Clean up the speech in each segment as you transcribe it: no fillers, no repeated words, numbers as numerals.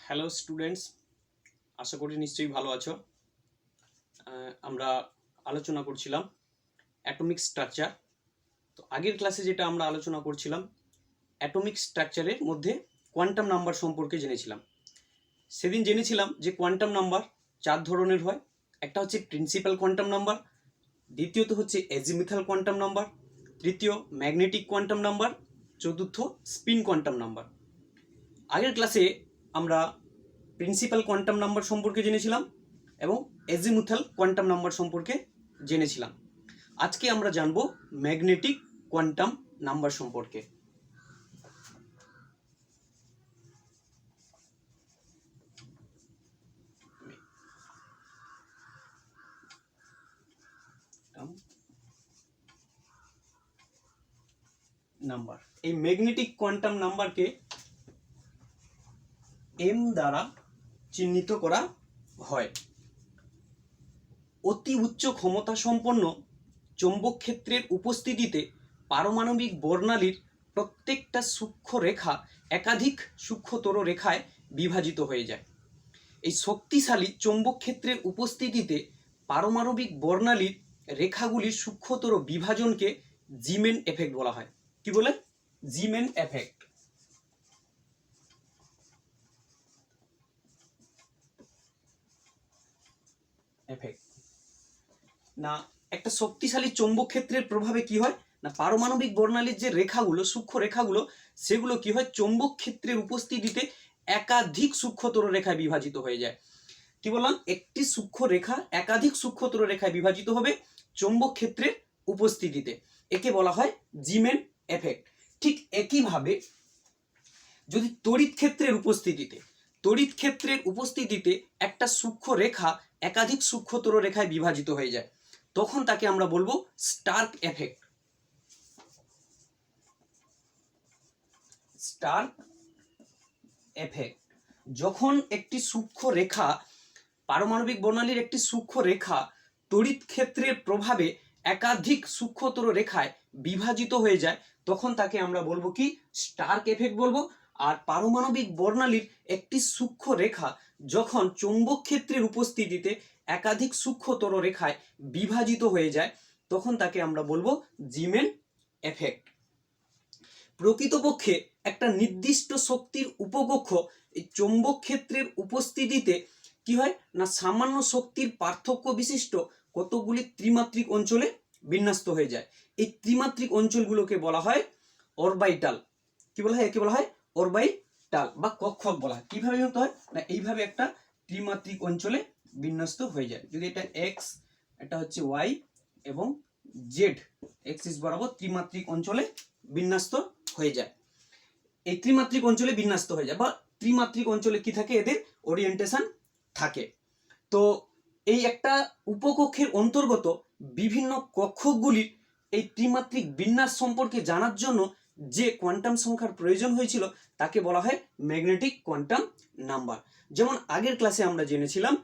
Hello students, আশা করি নিশ্চয়ই ভালো আছো। আমরা আলোচনা করছিলাম অ্যাটমিক স্ট্রাকচার। তো আগের ক্লাসে যেটা আমরা আলোচনা করছিলাম, অ্যাটমিক স্ট্রাকচারের মধ্যে কোয়ান্টাম নাম্বার সম্পর্কে জেনেছিলাম। সেদিন জেনেছিলাম যে কোয়ান্টাম নাম্বার 4 ধরনের হয়। একটা হচ্ছে প্রিন্সিপাল কোয়ান্টাম নাম্বার, দ্বিতীয়ত হচ্ছে এজিমিথাল কোয়ান্টাম নাম্বার, তৃতীয় ম্যাগনেটিক কোয়ান্টাম নাম্বার, চতুর্থ স্পিন কোয়ান্টাম নাম্বার। আগের ক্লাসে আমরা প্রিন্সিপাল কোয়ান্টাম নাম্বার সম্পর্কে জেনেছিলাম এবং এজিমুথাল কোয়ান্টাম নাম্বার সম্পর্কে জেনেছিলাম। আজকে আমরা জানব ম্যাগনেটিক কোয়ান্টাম নাম্বার সম্পর্কে। নাম্বার, এই ম্যাগনেটিক কোয়ান্টাম নাম্বারকে এম দ্বারা চিহ্নিত করা হয়। অতি উচ্চ ক্ষমতা সম্পন্ন চৌম্বক ক্ষেত্রের উপস্থিতিতে পারমাণবিক বর্ণালীর প্রত্যেকটা সূক্ষ্ম রেখা একাধিক সূক্ষ্মতর রেখায় বিভাজিত হয়ে যায়। এই শক্তিশালী চৌম্বক ক্ষেত্রের উপস্থিতিতে পারমাণবিক বর্ণালীর রেখাগুলির সূক্ষ্মতর বিভাজনকে জিমেন এফেক্ট বলা হয়। কি বলে? Jimin effect. না, একটা শক্তিশালী চৌম্বক ক্ষেত্রের প্রভাবে কি হয় না, পারমাণবিক বর্ণালীর যে রেখাগুলো, সূক্ষ্ম রেখাগুলো, সেগুলো কি হয়, চৌম্বক ক্ষেত্রের উপস্থিতিতে একাধিক সূক্ষ্মতর রেখায় বিভাজিত হয়ে যায়। কি বললাম? একটি সূক্ষ্ম রেখা একাধিক সূক্ষ্মতর রেখায় বিভাজিত হবে চৌম্বক ক্ষেত্রের উপস্থিতিতে। একে বলা হয় জিমেন এফেক্ট। ঠিক একইভাবে যদি তড়িৎ ক্ষেত্রের উপস্থিতিতে একটা সূক্ষ্ম রেখা একাধিক সূক্ষ্মতর রেখায় বিভাজিত হয়ে যায়, তখন তাকে আমরা বলবো স্টার্ক এফেক্ট। Starc effect. যখন একটি সূক্ষ্ম রেখা, পারমাণবিক বর্ণালীর একটি সূক্ষ্ম রেখা তড়িৎ ক্ষেত্রের প্রভাবে একাধিক সূক্ষ্মতর রেখায় বিভাজিত হয়ে যায়, তখন তাকে আমরা বলবো কি? স্টার্ক এফেক্ট বলবো। আর পারমাণবিক বর্ণালীর একটি সূক্ষ্ম রেখা যখন চৌম্বক ক্ষেত্রের উপস্থিতিতে একাধিক সূক্ষ্মতর রেখায় বিভাজিত হয়ে যায়, তখন তাকে আমরা বলবো জিমেন এফেক্ট। প্রকৃতপক্ষে একটা নির্দিষ্ট শক্তির উপকক্ষ এই চৌম্বক ক্ষেত্রের উপস্থিতিতে কি হয় না, সামান্য শক্তির পার্থক্য বিশিষ্ট কতগুলি ত্রিমাত্রিক অঞ্চলে বিন্যস্ত হয়ে যায়। এই ত্রিমাত্রিক অঞ্চলগুলোকে বলা হয় অরবাইটাল। কি বলা হয়? একে বলা হয় অরবাইটাল বা কক্ষক বলা হয়। কিভাবে হতে হয় না, এইভাবে একটা ত্রিমাত্রিক অঞ্চলে বিন্যস্ত হয়ে যায়। যদি এটা এক্স, এটা হচ্ছে ওয়াই এবং জেড এক্সিস বরাবর ত্রিমাত্রিক অঞ্চলে বিন্যস্ত হয়ে যায়। এই ত্রিমাত্রিক অঞ্চলে বিন্যস্ত হয়ে যায় বা ত্রিমাত্রিক অঞ্চলে কি থাকে? এদের ওরিয়েন্টেশন থাকে। তো এই একটা উপকক্ষের অন্তর্গত বিভিন্ন কক্ষকগুলির এই ত্রিমাত্রিক বিন্যাস সম্পর্কে জানার জন্য যে কোয়ান্টাম সংখ্যার প্রয়োজন হয়েছিল তাকে বলা হয় ম্যাগনেটিক কোয়ান্টাম নাম্বার। যেমন আগের ক্লাসে আমরা জেনেছিলাম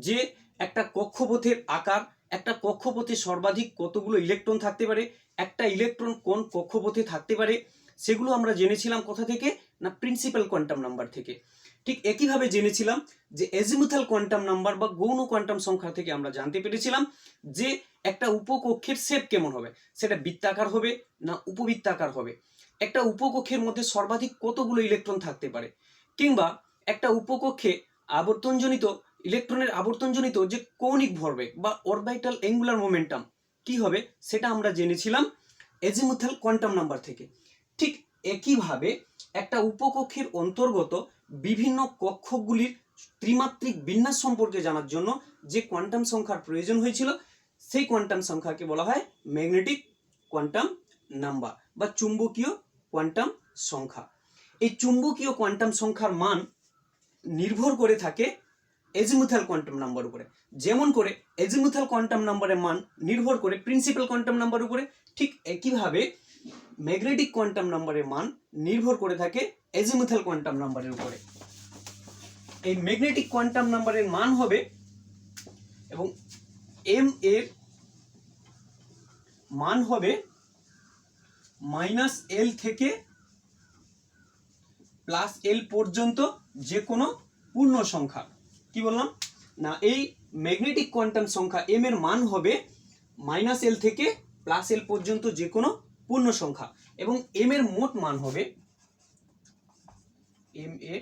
যে একটা কক্ষপথের আকার, একটা কক্ষপথে সর্বাধিক কতগুলো ইলেকট্রন থাকতে পারে, একটা ইলেকট্রন কোন কক্ষপথে থাকতে পারে, সেগুলো আমরা জেনেছিলাম কোথা থেকে না, প্রিন্সিপাল কোয়ান্টাম নাম্বার থেকে। ঠিক একইভাবে জেনেছিলাম যে এজিমুথাল কোয়ান্টাম নাম্বার বা গৌণ কোয়ান্টাম সংখ্যা থেকে আমরা জানতে পেরেছিলাম যে একটা উপকক্ষের শেপ কেমন হবে, সেটা বৃত্তাকার হবে না উপবৃত্তাকার হবে, একটা উপকক্ষের মধ্যে সর্বাধিক কতগুলো ইলেকট্রন থাকতে পারে, কিংবা একটা উপকক্ষে আবর্তনজনিত ইলেকট্রনের আবর্তনজনিত যে কৌণিক ভরবেগ বা অরবিটাল অ্যাঙ্গুলার মোমেন্টাম কি হবে, সেটা আমরা জেনেছিলাম এজিমুথাল কোয়ান্টাম নাম্বার থেকে। ঠিক একইভাবে একটা উপকক্ষের অন্তর্গত বিভিন্ন কক্ষগুলির ত্রিমাত্রিক বিন্যাস সম্পর্কে জানার জন্য যে কোয়ান্টাম সংখ্যার প্রয়োজন হয়েছিল, সেই কোয়ান্টাম সংখ্যাকে বলা হয় ম্যাগনেটিক কোয়ান্টাম নাম্বার বা চুম্বকীয় কোয়ান্টাম সংখ্যা। এই চুম্বকীয় কোয়ান্টাম সংখ্যার মান নির্ভর করে থাকে এজিমুথাল কোয়ান্টাম নাম্বার উপরে। যেমন করে এজিমুথাল কোয়ান্টাম নাম্বারের মান নির্ভর করে প্রিন্সিপাল কোয়ান্টাম নাম্বার উপরে, ঠিক একইভাবে ম্যাগনেটিক কোয়ান্টাম নাম্বারের মান নির্ভর করে থাকে এজিমুথাল কোয়ান্টাম নাম্বারের উপরে। এই ম্যাগনেটিক কোয়ান্টাম নাম্বারের মান হবে, এবং এম এর মান হবে -L থেকে +L পর্যন্ত যে কোনো পূর্ণ সংখ্যা। কি বললাম না এই ম্যাগনেটিক কোয়ান্টাম সংখ্যা m এর মান হবে -l থেকে +l পর্যন্ত যে কোনো পূর্ণ সংখ্যা এবং m এর মোট মান হবে m এর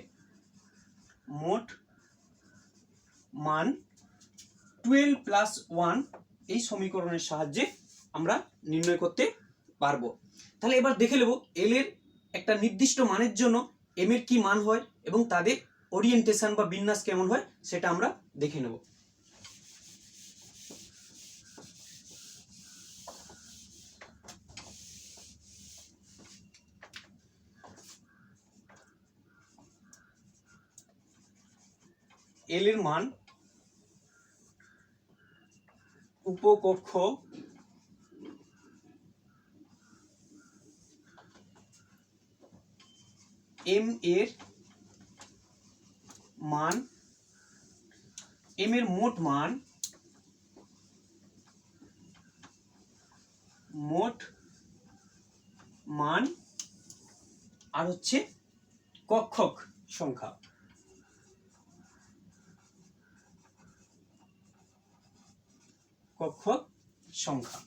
মোট মান 12 + 1 এই সমীকরণের সাহায্যে আমরা নির্ণয় করতে পারবো। তাহলে এবার দেখে নেব l এর একটা নির্দিষ্ট মানের জন্য m এর কি মান হয় এবং তাদের ওরিয়েন্টেশন বা বিন্যাস কেমন হয় সেটা আমরা দেখে নেব। l এর মান উপকক্ষ m এর মান m এর মোট মান আর হচ্ছে কক্ষক সংখ্যা। কক্ষক সংখ্যা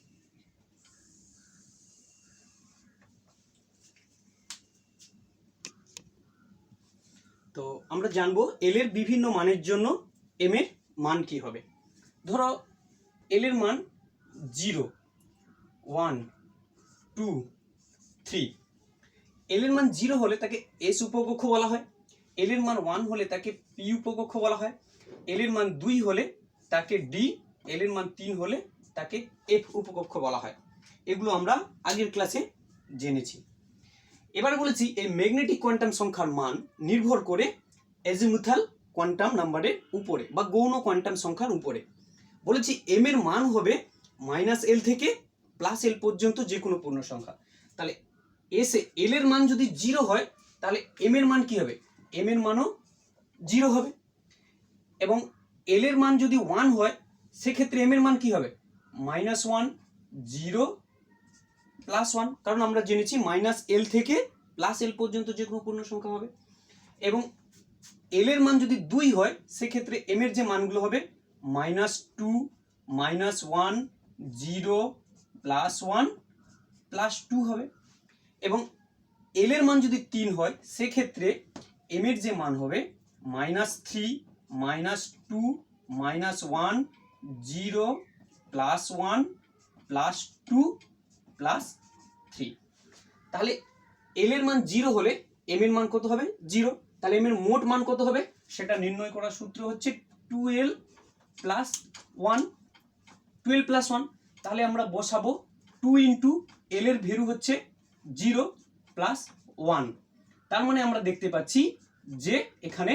তো আমরা জানবো l এর বিভিন্ন মানের জন্য m এর মান কি হবে। ধরো l এর মান 0 1 2 3। l এর মান 0 হলে তাকে s উপকক্ষ বলা হয়, l এর মান 1 হলে তাকে p উপকক্ষ বলা হয়, l এর মান 2 হলে তাকে d, l এর মান 3 হলে তাকে f উপকক্ষ বলা হয়। এগুলো আমরা আগের ক্লাসে জেনেছি। এবার বলেছি এই ম্যাগনেটিক কোয়ান্টাম সংখ্যার মান নির্ভর করে অ্যাজিমুথাল কোয়ান্টাম নাম্বারের উপরে বা গৌণ কোয়ান্টাম সংখ্যার উপরে। বলেছি m এর মান হবে -l থেকে +l পর্যন্ত যে কোনো পূর্ণ সংখ্যা। তাহলে l এর মান যদি 0 হয় তাহলে m এর মান কি হবে, m এর মানও 0 হবে এবং l এর মান যদি 1 হয় সেক্ষেত্রে m এর মান কি হবে, -1 0 +1, কারণ আমরা জেনেছি -l থেকে +l পর্যন্ত যে কোনো পূর্ণ সংখ্যা হবে। এবং l এর মান যদি 2 হয় সেক্ষেত্রে m এর যে মানগুলো হবে -2 -1 0 +1 +2 হবে। এবং l এর মান যদি 3 হয় সেক্ষেত্রে m এর যে মান হবে -3 -2 -1 0 +1 +2 +3। তাহলে l এর মান 0 হলে m এর মান কত হবে, 0। তাহলে m এর মোট মান কত হবে সেটা নির্ণয় করার সূত্র হচ্ছে 12 + 1 12 + 1। তাহলে আমরা বসাবো 2 × l এর ভ্যালু হচ্ছে 0 + 1। তার মানে আমরা দেখতে পাচ্ছি যে এখানে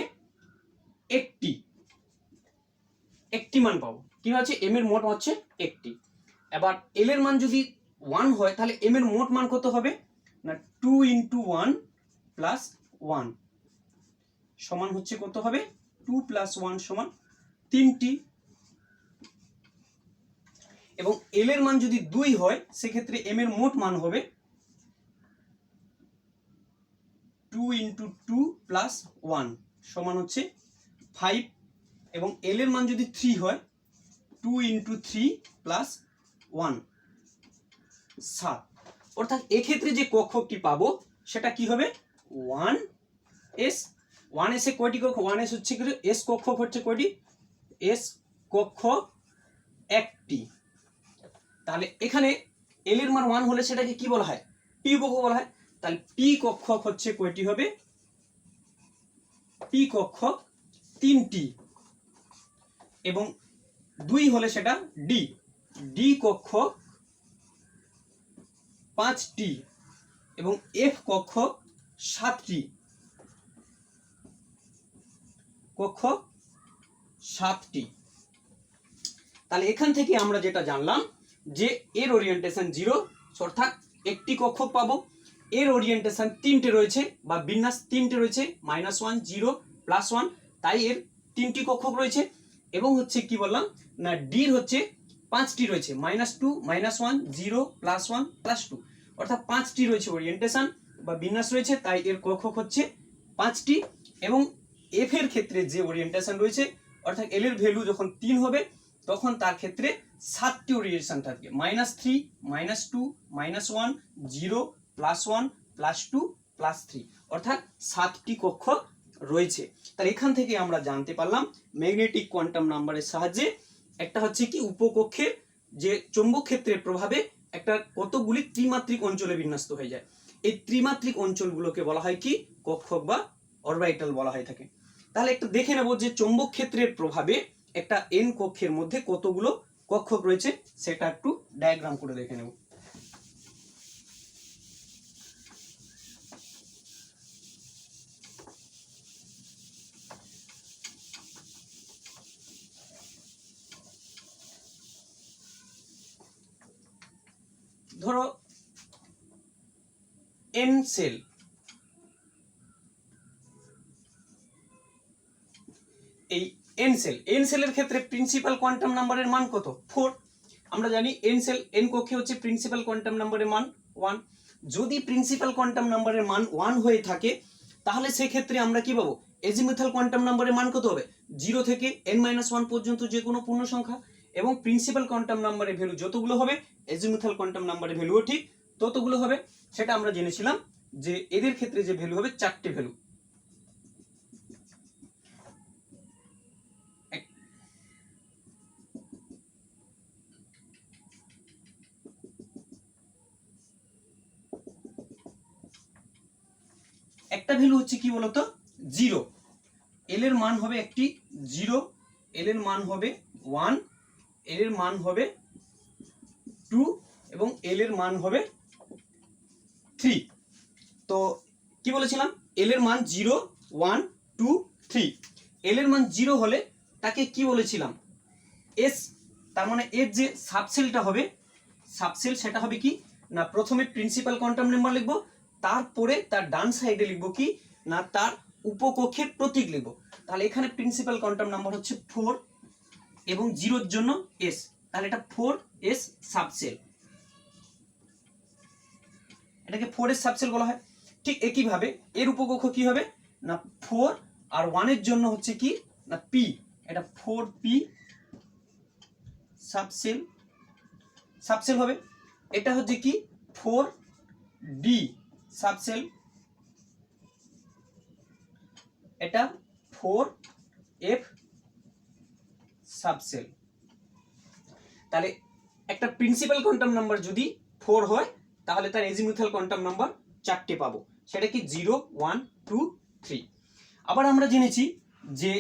একটি মান পাবো। কি হচ্ছে m এর মোট হচ্ছে একটি। এবার l এর মান যদি 1 হয় তাহলে m এর মোট মান কত হবে না 2 × 1 + 1 সমান হচ্ছে কত হবে, 2 + 1 সমান 3টি। এবং l এর মান যদি 2 হয় সেক্ষেত্রে m এর মোট মান হবে 2 × 2 + 1 সমান হচ্ছে 5। এবং l এর মান যদি 3 হয় 2 × 3 + 1 7। অর্থাৎ এক্ষেত্রে যে কক্ষকটি পাবো সেটা কি হবে 1s। 1s এ কয়টি কক্ষক, 1s হচ্ছে কি s কক্ষক হচ্ছে কয়টি, s কক্ষক একটি। তাহলে এখানে l এর মান 1 হলে সেটাকে কি বলা হয়, p উপকক্ষ বলা হয়। তাহলে p কক্ষক হচ্ছে কয়টি হবে, p কক্ষক 3টি। এবং 2 হলে সেটা d কক্ষক 5টি এবং f কক্ষক 7টি। কক্ষক 7টি। তাহলে এখান থেকে আমরা যেটা জানলাম যে এর ওরিয়েন্টেশন 0, অর্থাৎ একটি কক্ষক পাবো। এর ওরিয়েন্টেশন 3টে রয়েছে বা বিন্যাস 3টে রয়েছে, -1 0 +1, তাই এর 3টি কক্ষক রয়েছে। এবং হচ্ছে কি বললাম না ডির হচ্ছে 5টি রয়েছে, -2 -1 0 +1 +2, অর্থাৎ 5টি রয়েছে ওরিয়েন্টেশন বা বিন্যাস রয়েছে, তাই এর কক্ষক হচ্ছে 5টি। এবং এফ এর ক্ষেত্রে যে ওরিয়েন্টেশন রয়েছে, অর্থাৎ এল এর ভ্যালু যখন 3 হবে তখন তার ক্ষেত্রে 7টি ওরিয়েন্টেশন থাকবে, -3, -2, -1, 0, +1, +2, +3, অর্থাৎ 7টি কক্ষ রয়েছে। তাহলে এখান থেকে আমরা জানতে পারলাম ম্যাগনেটিক কোয়ান্টাম নাম্বারের সাহায্যে একটা হচ্ছে কি উপকক্ষের যে চৌম্বক ক্ষেত্রের প্রভাবে একটা কতগুলি ত্রিমাত্রিক অঞ্চলে বিন্যস্ত হয়ে যায়। এই ত্রিমাত্রিক অঞ্চলগুলোকে বলা হয় কি কক্ষক বা অরবিটাল বলা হয় থাকে। তাহলে একটু দেখে নেব যে চৌম্বক ক্ষেত্রের প্রভাবে একটা এন কক্ষের মধ্যে কতগুলো কক্ষক রয়েছে, সেটা একটু ডায়াগ্রাম করে দেখে নেব। ধরো এন সেল, এই এন সেলের ক্ষেত্রে প্রিন্সিপাল কোয়ান্টাম নাম্বারের মান কত? 4। আমরা জানি এন কক্ষে হচ্ছে প্রিন্সিপাল কোয়ান্টাম নাম্বারের মান 1। যদি প্রিন্সিপাল কোয়ান্টাম নাম্বারের মান 1 হয়ে থাকে তাহলে সেক্ষেত্রে আমরা কি পাবো? এজিমুথাল কোয়ান্টাম নাম্বারের মান কত হবে? 0 থেকে n-1 পর্যন্ত যে কোনো পূর্ণ সংখ্যা, এবং প্রিন্সিপাল কোয়ান্টাম নাম্বারের ভ্যালু যতগুলো হবে এজিমুথাল কোয়ান্টাম নাম্বারের ভ্যালুও ঠিক ততগুলো হবে। সেটা আমরা জেনেছিলাম যে এদের ক্ষেত্রে যে ভ্যালু হবে 4টে ভ্যালু। একটা ভ্যালু হচ্ছে কি বলতো? 0। এল এর মান হবে একটি 0, এল এর মান হবে 1, এল এর মান হবে 2 এবং এল এর মান হবে 3। তো কি বলেছিলাম? এল এর মান 0, 1, 2, 3। এল এর মান 0 হলে তাকে কি বলেছিলাম? এস। তার মানে এর যে সাবসেলটা হবে, সাবসেল সেটা হবে কি না, প্রথমে প্রিন্সিপাল কোয়ান্টাম নাম্বার লিখবো, তারপরে তার ডান সাইডে লিখবো কি না তার উপকক্ষের প্রতীক লিখবো। তাহলে এখানে প্রিন্সিপাল কোয়ান্টাম নাম্বার হচ্ছে 4 এবং 0 এর জন্য এস, তাহলে এটা 4s সাবসেল, এটাকে 4s সাবসেল বলা হয়। ঠিক একইভাবে এর উপকক্ষ কি হবে না 4 আর 1 এর জন্য হচ্ছে কি না p, এটা 4p সাবসেল সাবসেল হবে। এটা হচ্ছে কি 4d সাবসেল, এটা 4f সাবসেল। তাহলে একটা প্রিন্সিপাল কোয়ান্টাম নাম্বার যদি 4 হয় তাহলে তার এজিমুথাল কোয়ান্টাম নাম্বার 4টে পাবো, সেটা কি 0, 1, 2, 3। আবার আমরা জেনেছি যে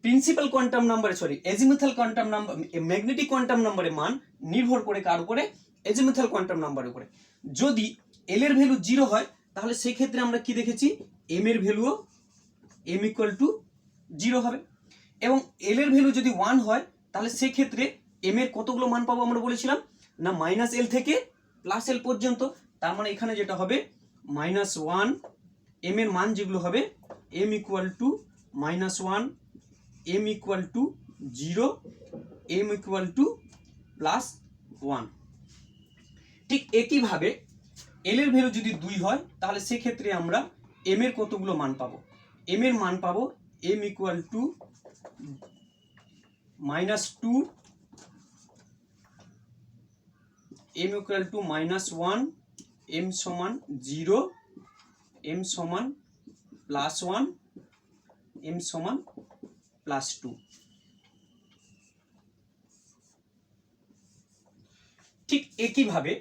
প্রিন্সিপাল কোয়ান্টাম নাম্বারে এজিমুথাল কোয়ান্টাম নাম্বার ম্যাগনেটিক কোয়ান্টাম নাম্বারের মান নির্ভর করে কার উপরে? এজিমুথাল কোয়ান্টাম নাম্বারের উপরে। যদি এল এর ভ্যালু 0 হয় তাহলে সেই ক্ষেত্রে আমরা কি দেখেছি? এম এর ভ্যালুও m = 0 হবে, এবং এল এর ভ্যালু যদি 1 হয় তাহলে সেই ক্ষেত্রে এম এর কতগুলো মান পাবো আমরা বলেছিলাম না -l থেকে +l পর্যন্ত। তার মানে এখানে যেটা হবে -1, এম এর মান যেগুলো হবে m = -1, m = 0, m = +1। ঠিক একইভাবে এল এর ভ্যালু যদি 2 হয় তাহলে সেক্ষেত্রে আমরা এম এর কতগুলো মান পাবো? এম এর মান পাবো m = -2, m = -1, m = 0, m = +1, m = +2। ঠিক একইভাবে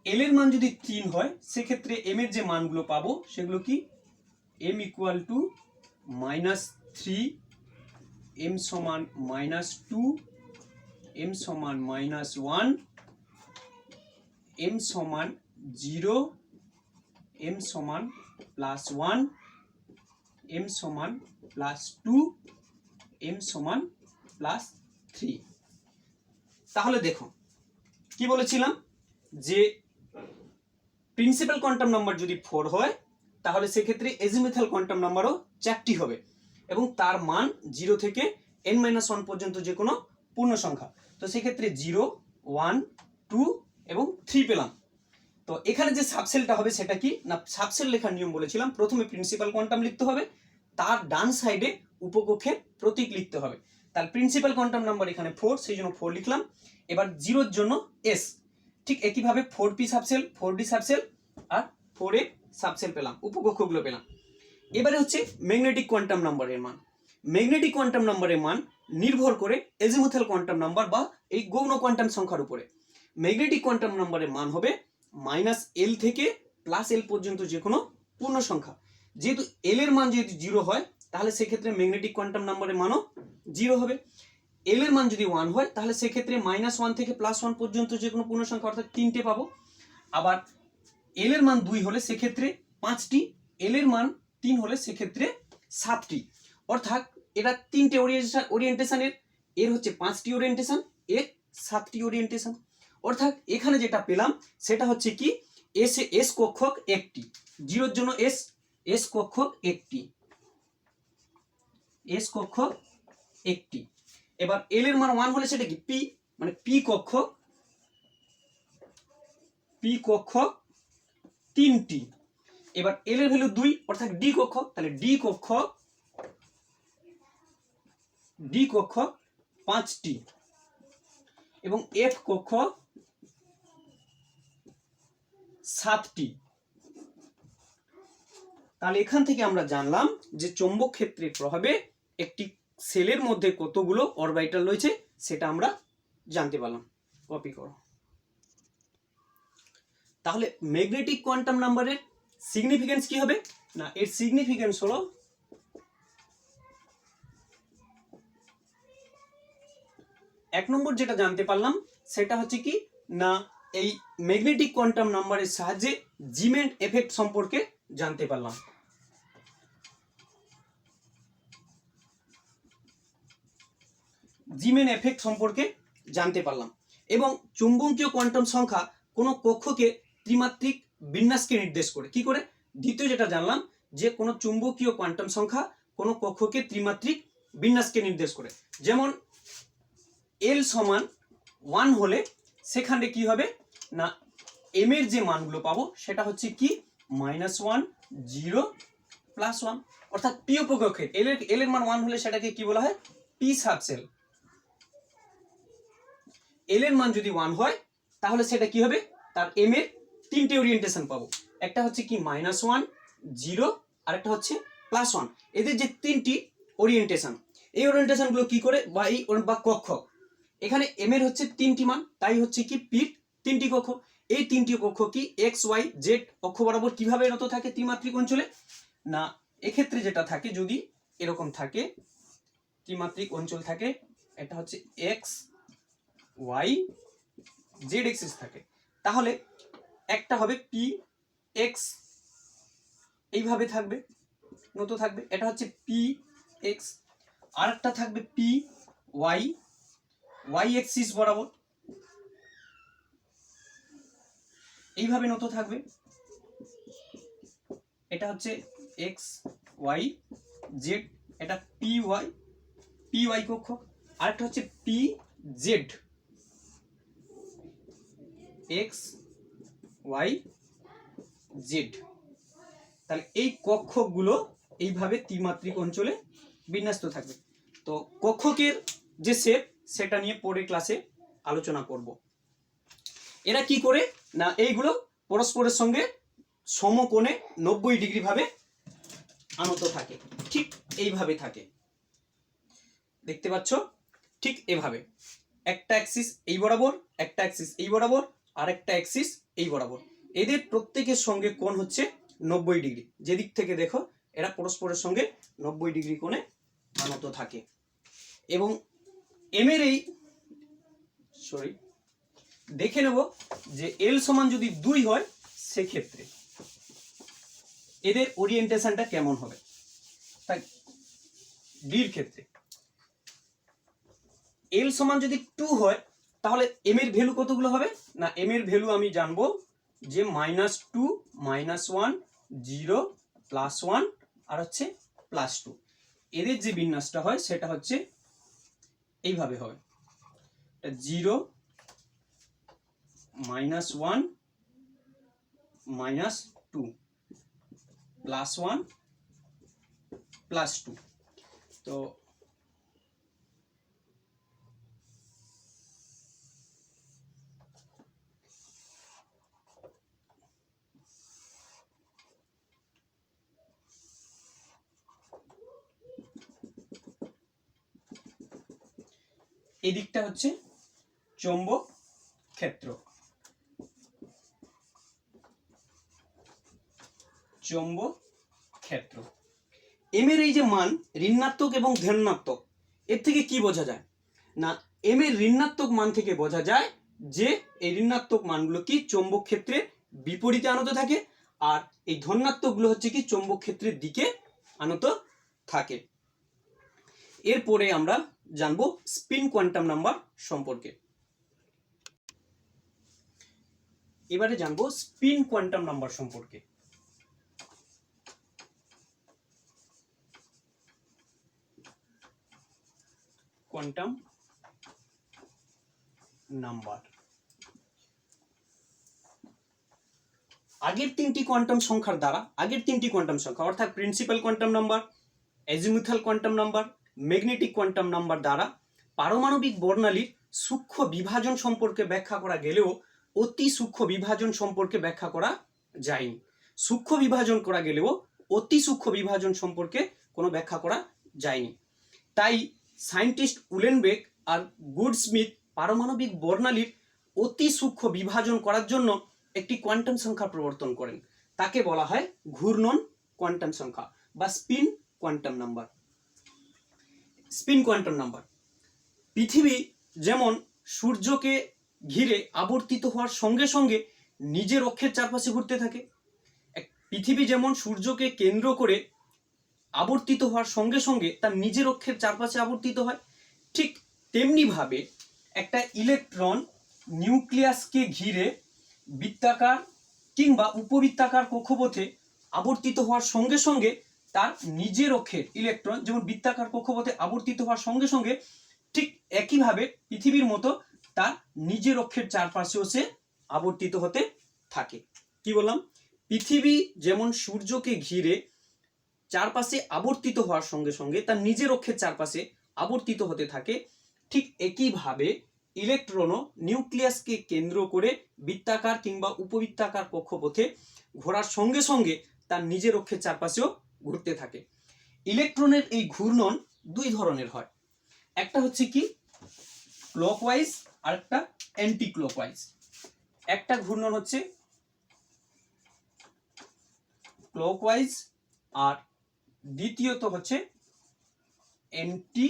এল এর মান যদি 3 হয় সেক্ষেত্রে এম এর যে মানগুলো পাবো সেগুলো কি? m = -3, m = -2, m = -1, m = 0, m = +1, m = +2, m = +3। তাহলে দেখো কি বলেছিলাম যে প্রিন্সিপাল কোয়ান্টাম নাম্বার যদি 4 হয় তাহলে সেক্ষেত্রে এজিমুথাল কোয়ান্টাম নাম্বারও 4টি হবে এবং তার মান 0 থেকে n-1 পর্যন্ত যে কোনো পূর্ণ সংখ্যা। তো সেক্ষেত্রে 0, 1, 2 এবং 3 পেলাম। তো এখানে যে সাবসেলটা হবে সেটা কি না, সাবসেল লেখার নিয়ম বলেছিলাম প্রথমে প্রিন্সিপাল কোয়ান্টাম লিখতে হবে, তার ডান সাইডে উপকক্ষের প্রতীক লিখতে হবে। তাহলে প্রিন্সিপাল কোয়ান্টাম নাম্বার এখানে 4, সেই জন্য 4 লিখলাম। এবার 0 জন্য S, ঠিক একইভাবে 4p সাবসেল, 4d সাবসেল আর 4a সাবসেল পেলাম, উপকক্ষগুলো পেলাম। এবারে হচ্ছে ম্যাগনেটিক কোয়ান্টাম নাম্বারের মান। ম্যাগনেটিক কোয়ান্টাম নাম্বারের মান নির্ভর করে এজিমুথাল কোয়ান্টাম নাম্বার বা এই গৌণ কোয়ান্টাম সংখ্যার উপরে। ম্যাগনেটিক কোয়ান্টাম নাম্বারের মান হবে -L থেকে +L পর্যন্ত যে কোনো পূর্ণ সংখ্যা। যেহেতু L এর মান যদি 0 হয় তাহলে সেক্ষেত্রে ম্যাগনেটিক কোয়ান্টাম নাম্বারের মানও 0 হবে। L এর মান যদি 1 হয় তাহলে সেক্ষেত্রে -1 থেকে +1 পর্যন্ত যে কোনো পূর্ণ সংখ্যা অর্থাৎ 3টে পাবো। আবার L এর মান 2 হলে সেক্ষেত্রে 5টি, L এর মান 3 হলে সেক্ষেত্রে 7টি। অর্থাৎ এরা 3টে ওরিয়েন্টেশনের, এর হচ্ছে 5টি ওরিয়েন্টেশন, এর 7টি ওরিয়েন্টেশন। অর্থাৎ এখানে যেটা পেলাম সেটা হচ্ছে কি এস কক্ষক একটি, 0 জন্য এস কক্ষক একটি, এস কক্ষক একটি। এবার এল এর মান 1 হলে সেটা কি পি, মানে পি কক্ষক 3টি। এবার এল এর ভ্যালু 2 অর্থাৎ ডি কক্ষক, তাহলে ডি কক্ষক 5টি এবং এফ কক্ষক 7টি। তাহলে এখান থেকে আমরা জানলাম যে চৌম্বক ক্ষেত্রের প্রভাবে একটি সেলের মধ্যে কতগুলো অরবিটাল রয়েছে সেটা আমরা জানতে পারলাম। কপি করো। তাহলে ম্যাগনেটিক কোয়ান্টাম নাম্বারের সিগনিফিকেন্স কি হবে না, এর সিগনিফিকেন্স হলো এক নম্বর যেটা জানতে পারলাম সেটা হচ্ছে কি না, এই ম্যাগনেটিক কোয়ান্টাম নাম্বারের সাহায্যে জিমেন্ট এফেক্ট সম্পর্কে জানতে পারলাম। জিমেন এফেক্ট সম্পর্কে জানতে পারলাম এবং চুম্বকীয় কোয়ান্টাম সংখ্যা কোনো কক্ষকে ত্রিমাত্রিক বিন্যাসকে নির্দেশ করে। কি করে? দ্বিতীয় যেটা জানলাম যে কোনো চুম্বকীয় কোয়ান্টাম সংখ্যা কোনো কক্ষকে ত্রিমাত্রিক বিন্যাসকে নির্দেশ করে। যেমন L সমান 1 হলে সেখানে কি হবে না, m এর যে মানগুলো পাবো সেটা হচ্ছে কি -1, 0, +1, অর্থাৎ p উপকক্ষে L এর মান 1 হলে সেটাকে কি বলা হয় p সাবসেল। L এর মান যদি 1 হয় তাহলে সেটা কি হবে, তার m এর 3টে ওরিয়েন্টেশন পাবো, একটা হচ্ছে কি -1, 0 আর একটা হচ্ছে +1। এদের যে 3টি ওরিয়েন্টেশন, এই ওরিয়েন্টেশনগুলো কি করে বা কক্ষক, এখানে m এর হচ্ছে 3টি মান, তাই হচ্ছে কি p 3টি কক্ষক। এই 3টি কক্ষক কি x y z অক্ষ বরাবর কিভাবে নত থাকে ত্রিমাত্রিক অঞ্চলে না, এক্ষেত্রে যেটা থাকে যদি এরকম থাকে ত্রিমাত্রিক অঞ্চল থাকে, এটা হচ্ছে x y z এক্সিস থাকে, তাহলে একটা হবে p x এইভাবে থাকবে নত থাকবে, এটা হচ্ছে p x, আর একটা থাকবে p y y এক্সিস বরাবর এইভাবে নত থাকবে, এটা হচ্ছে x y z, এটা p y কক্ষক, আর একটা হচ্ছে p z x y z। তাহলে এই কক্ষকগুলো এইভাবে ত্রিমাত্রিক অঞ্চলে বিন্যস্ত থাকবে। তো কক্ষকের যে শেপ সেটা নিয়ে পরের ক্লাসে আলোচনা করব। এরা কি করে না, এইগুলো পরস্পরের সঙ্গে সমকোণে 90 ডিগ্রি ভাবে আনত থাকে, ঠিক এইভাবে থাকে, দেখতে পাচ্ছ ঠিক এভাবে, একটা অ্যাক্সিস এই বরাবর, একটা অ্যাক্সিস এই বরাবর, আর একটা অ্যাক্সিস এই বরাবর, এদের প্রত্যেকের সঙ্গে কোণ হচ্ছে 90 ডিগ্রি। যেদিক থেকে দেখো এরা পরস্পরের সঙ্গে 90 ডিগ্রি কোণে আনত থাকে। এবং এম এর এই দেখে নেব যে L সমান যদি 2 হয় সেক্ষেত্রে এদের ওরিয়েন্টেশনটা কেমন হবে। তাই ডির ক্ষেত্রে L সমান যদি 2 হয় তাহলে m এর ভ্যালু কতগুলো হবে না, m এর ভ্যালু আমি জানবো যে -2, -1, 0, +1 আর হচ্ছে +2। এদের যে বিন্যাসটা হয় সেটা হচ্ছে এইভাবে হবে, 0, -1, -2, +1, +2। তো এই দিকটা হচ্ছে চৌম্বক ক্ষেত্র। চৌম্বক ক্ষেত্র এম এর এই যে মান ঋণাত্মক এবং ধনাত্মক, এর থেকে কি বোঝা যায় না, এম এর ঋণাত্মক মান থেকে বোঝা যায় যে এই ঋণাত্মক মানগুলো কি চৌম্বক ক্ষেত্রের বিপরীতে আনত থাকে, আর এই ধনাত্মকগুলো হচ্ছে কি চৌম্বক ক্ষেত্রের দিকে আনত থাকে। এরপরে আমরা জানবো স্পিন কোয়ান্টাম নাম্বার সম্পর্কে। এবারে জানবো স্পিন কোয়ান্টাম নাম্বার সম্পর্কে। কোয়ান্টাম নাম্বার আগের তিনটি কোয়ান্টাম সংখ্যার দ্বারা, আগের তিনটি কোয়ান্টাম সংখ্যা অর্থাৎ principal quantum number, azimuthal quantum number, magnetic quantum number দ্বারা পারমাণবিক বর্ণালীর সূক্ষ্ম বিভাজন সম্পর্কে ব্যাখ্যা করা গেলেও অতি সূক্ষ্ম বিভাজন সম্পর্কে ব্যাখ্যা করা যায়নি। সূক্ষ্ম বিভাজন করা গেলেও অতি সূক্ষ্ম বিভাজন সম্পর্কে কোনো ব্যাখ্যা করা যায়নি। তাই সায়েন্টিস্ট উলেনবেক আর গুডস্মিথ পারমাণবিক বর্ণালীর অতি সূক্ষ্ম বিভাজন করার জন্য একটি কোয়ান্টাম সংখ্যা প্রবর্তন করেন। তাকে বলা হয় ঘূর্ণন কোয়ান্টাম সংখ্যা বা spin quantum number. Spin quantum number পৃথিবী যেমন সূর্যকে ঘিরে আবর্তিত হওয়ার সঙ্গে সঙ্গে নিজের অক্ষের চারপাশে ঘুরতে থাকে, পৃথিবী যেমন সূর্যকে কেন্দ্র করে আবর্তিত হওয়ার সঙ্গে সঙ্গে তার নিজের অক্ষের চারপাশে আবর্তিত হয়, ঠিক তেমনিভাবে একটা ইলেকট্রন নিউক্লিয়াসকে ঘিরে বৃত্তাকার কিংবা উপবৃত্তাকার কক্ষপথে আবর্তিত হওয়ার সঙ্গে সঙ্গে তার নিজের অক্ষের ইলেকট্রন যেমন বৃত্তাকার কক্ষপথে আবর্তিত হওয়ার সঙ্গে সঙ্গে ঠিক একইভাবে পৃথিবীর মতো তার নিজের অক্ষের চারপাশেও সে আবর্তিত হতে থাকে। কি বললাম? পৃথিবী যেমন সূর্যকে ঘিরে চারপাশে আবর্তিত হওয়ার সঙ্গে সঙ্গে তার নিজের অক্ষের চারপাশে আবর্তিত হতে থাকে, ঠিক একইভাবে ইলেকট্রনও নিউক্লিয়াসকে কেন্দ্র করে বৃত্তাকার কিংবা উপবৃত্তাকার কক্ষপথে ঘোরার সঙ্গে সঙ্গে তার নিজের অক্ষের চারপাশেও ঘুরতে থাকে। ইলেকট্রনের এই ঘূর্ণন দুই ধরনের হয়, একটা হচ্ছে কি ক্লকওয়াইজ আর একটা অ্যান্টি ক্লকওয়াইজ। একটা ঘূর্ণন হচ্ছে ক্লকওয়াইজ আর দ্বিতীয়ত হচ্ছে অ্যান্টি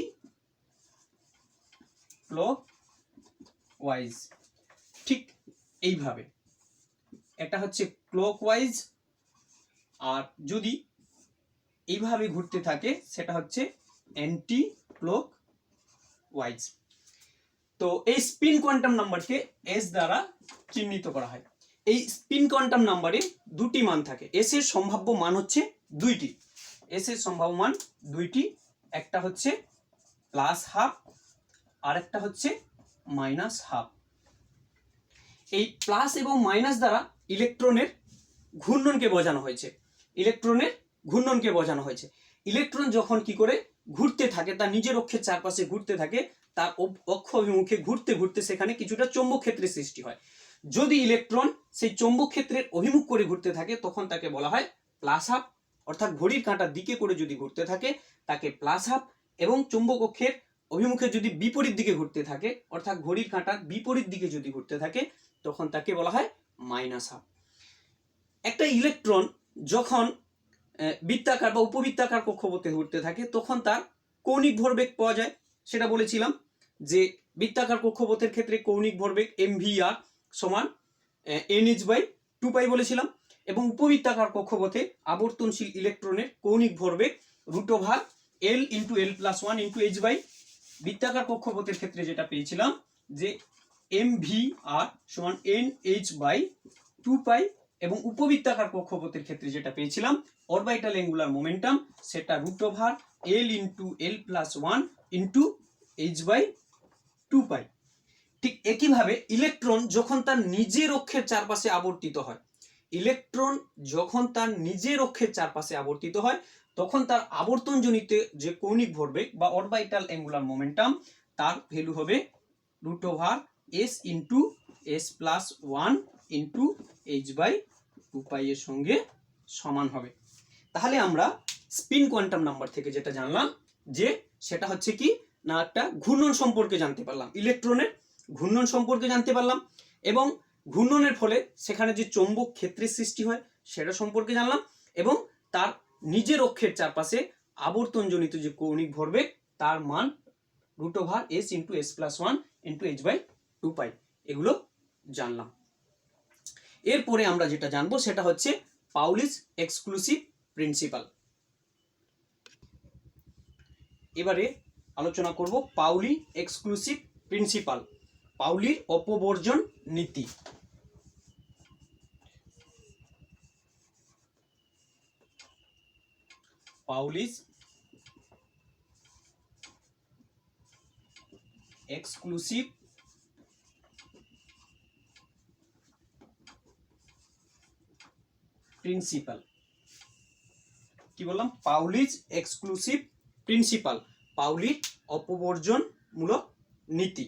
ক্লকওয়াইজ। ঠিক এইভাবে এটা হচ্ছে ক্লকওয়াইজ আর যদি এইভাবে ঘুরতে থাকে সেটা হচ্ছে অ্যান্টি ক্লকওয়াইজ। তো এই স্পিন কোয়ান্টাম নাম্বারকে এস দ্বারা চিহ্নিত করা হয়। এই স্পিন কোয়ান্টাম নাম্বারে দুটি মান থাকে, এস এর সম্ভাব্য মান হচ্ছে দুইটি। এস এর সম্ভাব্য মান দুইটি, একটা হচ্ছে +12 আর একটা হচ্ছে -12। এই প্লাস এবং মাইনাস দ্বারা ইলেকট্রনের ঘূর্ণনকে বোঝানো হয়েছে। ইলেকট্রনের ঘূর্ণনকে বোঝানো হয়েছে। ইলেকট্রন যখন কি করে ঘুরতে থাকে, তার নিজের অক্ষের চারপাশে ঘুরতে থাকে, তার অক্ষ অভিমুখে ঘুরতে ঘুরতে সেখানে কিছুটা চৌম্বক ক্ষেত্রের সৃষ্টি হয়। যদি ইলেকট্রন সেই চৌম্বক ক্ষেত্রের অভিমুখ করে ঘুরতে থাকে তখন তাকে বলা হয় +12, অর্থাৎ ঘড়ির কাঁটার দিকে করে যদি ঘুরতে থাকে তাকে +12, এবং চৌম্বক অক্ষের অভিমুখে যদি বিপরীত দিকে ঘুরতে থাকে অর্থাৎ ঘড়ির কাঁটার বিপরীত দিকে যদি ঘুরতে থাকে তখন তাকে বলা হয় -12। একটা ইলেকট্রন যখন বৃত্তাকার বা উপবৃত্তাকার কক্ষপথে ঘুরতে থাকে তখন তার কৌণিক ভরবেগ পাওয়া যায়। সেটা বলেছিলাম যে বৃত্তাকার কক্ষপথের ক্ষেত্রে কৌণিক ভরবেগ mvr সমান nh/2π বলেছিলাম, এবং উপবৃত্তাকার কক্ষপথে আবর্তনশীল ইলেকট্রনের কৌণিক ভরবেগ √L × L+1 × h/। বৃত্তাকার কক্ষপথের ক্ষেত্রে যেটা পেয়েছিলাম যে mvr সমান nh/2π, এবং উপবৃত্তাকার কক্ষপথের ক্ষেত্রে যেটা পেয়েছিলাম অরবিটাল অ্যাঙ্গুলার মোমেন্টাম সেটা √L × L+1 × h/2π। ঠিক একইভাবে ইলেকট্রন যখন তার নিজের অক্ষের চারপাশে আবর্তিত হয়, ইলেকট্রন যখন তার নিজের অক্ষের চারপাশে আবর্তিত হয় তখন তার আবর্তনজনিত যে কৌণিক ভরবেগ বা অরবিটাল অ্যাঙ্গুলার মোমেন্টাম তার ভ্যালু হবে √s into s plus 1 into h/2π এর সঙ্গে সমান হবে। তাহলে আমরা স্পিন কোয়ান্টাম নাম্বার থেকে যেটা জানলাম যে সেটা হচ্ছে কি না একটা ঘূর্ণন সম্পর্কে জানতে পারলাম, ইলেকট্রনের ঘূর্ণন সম্পর্কে জানতে পারলাম, এবং ঘূর্ণনের ফলে সেখানে যে চৌম্বক ক্ষেত্রের সৃষ্টি হয় সেটা সম্পর্কে জানলাম, এবং তার নিজের অক্ষের চারপাশে আবর্তনজনিত যে কৌণিক ভরবেগ তার মান √s into s plus 1 into h/2π এগুলো জানলাম। এরপরে আমরা যেটা জানবো সেটা হচ্ছে পাউলিস এক্সক্লুসিভ প্রিন্সিপাল। এবারে আলোচনা করব পাউলি এক্সক্লুসিভ প্রিন্সিপাল, পাউলির অপবর্জন নীতি। পাউলিস এক্সক্লুসিভ প্রিন্সিপাল। কি বললাম? পাউলিস এক্সক্লুসিভ প্রিন্সিপাল, পাউলির অপবর্জনমূলক নীতি।